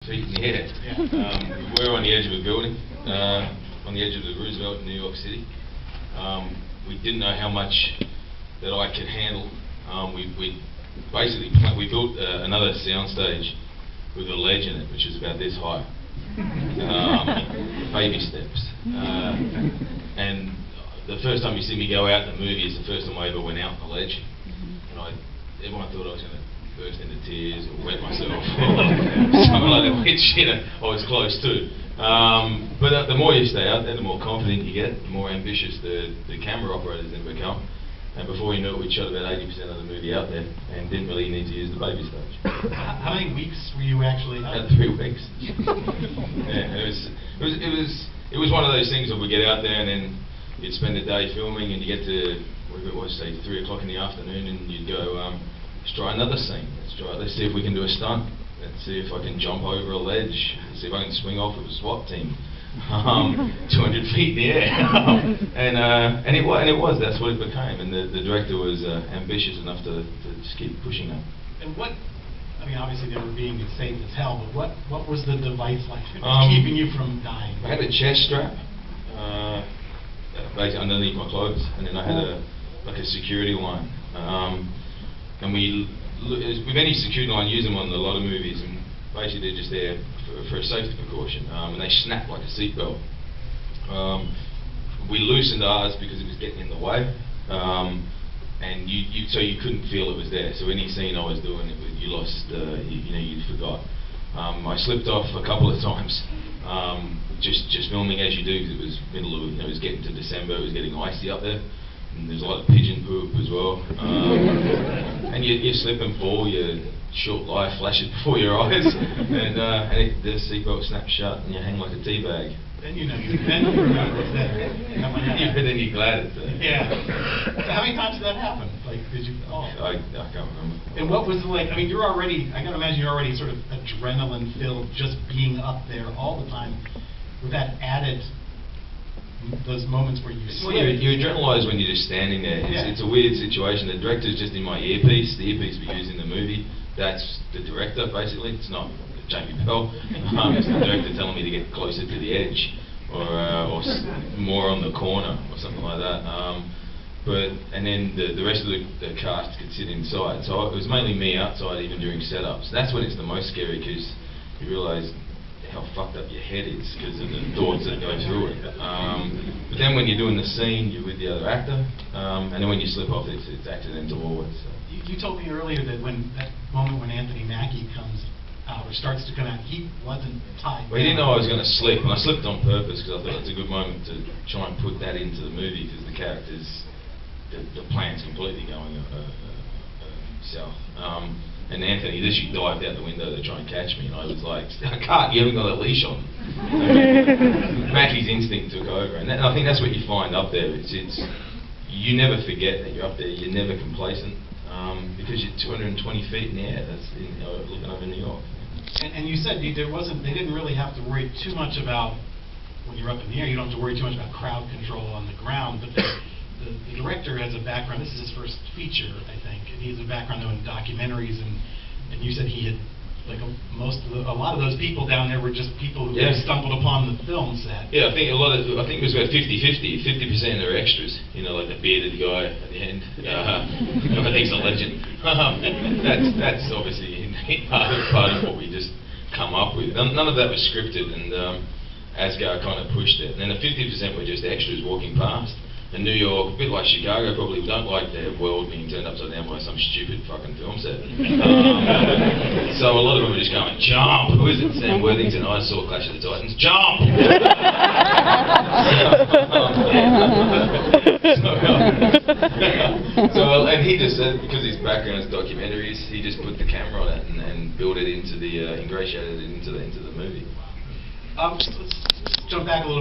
feet in the air. We're on the edge of a building, on the edge of the Roosevelt in New York City. We didn't know how much that I could handle. We basically built another soundstage with a ledge in it, which is about this high. Baby steps. And the first time you see me go out in the movie is the first time I ever went out on the ledge. And everyone thought I was going to burst into tears or wet myself or something like that. Shit, I was close too. But the more you stay out there, the more confident you get, the more ambitious the camera operators then become. And before you knew it, we'd shot about 80% of the movie out there and didn't really need to use the baby stage. How many weeks were you actually out? About 3 weeks. Yeah, it was one of those things where we get out there and then you'd spend a day filming and you get to, whatever it was, say 3 o'clock in the afternoon, and you'd go, let's try another scene. Let's see if we can do a stunt. Let's see if I can jump over a ledge. Let's see if I can swing off with a SWAT team. 200 feet in the air. and it was, that's what it became. And the director was ambitious enough to just keep pushing that. And what, I mean, obviously they were being safe as hell, but what was the device like keeping you from dying? I had a chest strap basically underneath my clothes, and then I had a security line. And with any security line, use them on a lot of movies, and basically they're just there for a safety precaution, and they snap like a seatbelt. We loosened ours because it was getting in the way, and so you couldn't feel it was there. So any scene I was doing, you lost, you forgot. I slipped off a couple of times, just filming as you do, because it was middle of, it was getting to December, it was getting icy up there. And there's a lot of pigeon poop as well. And you slip and fall, your short life flashes before your eyes, and the seatbelt snaps shut and you hang like a tea bag. Then you remember it's there. But then you're glad it's there. Yeah. So how many times did that happen? Like, did you? Oh. I can't remember. And what was it like? I mean, you're already, I can imagine you're already sort of adrenaline filled just being up there all the time. With that added, those moments where you slip. Well, you're adrenalized when you're just standing there. It's a weird situation. The director's just in my earpiece. The earpiece we use in the movie, that's the director basically. It's not Jamie Bell. It's the director telling me to get closer to the edge, or more on the corner, or something like that. And then the rest of the cast could sit inside. So it was mainly me outside, even during setups. That's when it's the most scary, because you realise how fucked up your head is because of the thoughts that go through it. But then when you're doing the scene, you're with the other actor, and then when you slip off, it's accidental always. So. You told me earlier that when that moment when Anthony Mackie comes out or starts to come out, he wasn't tied. Well, he didn't know I was going to slip, and I slipped on purpose because I thought it's a good moment to try and put that into the movie, because the characters, the plan's completely going south. And Anthony literally dived out the window to try and catch me, and I was like, I can't, you haven't got a leash on. Mackie's instinct took over, and I think that's what you find up there. You never forget that you're up there, you're never complacent, because you're 220 feet in the air, that's looking over New York. And you said they didn't really have to worry too much about, when you're up in the air, you don't have to worry too much about crowd control on the ground, but the director has a background, this is his first feature, I think, and he has a background though in documentaries, and you said he had, like a lot of those people down there were just people who stumbled upon the film set. Yeah, I think it was about 50-50, 50% are extras, like the bearded guy at the end, I think he's a legend. That's obviously part of what we just come up with. None of that was scripted, and Asghar kind of pushed it, and then the 50% were just extras walking past. In New York, a bit like Chicago, probably don't like their world being turned upside down by some stupid fucking film set. So a lot of them were just going, jump! Who is it? Sam Worthington, I saw Clash of the Titans, jump! And he just said, because his background is documentaries, he just put the camera on it and built it into ingratiated it into the movie. Let's jump back a little.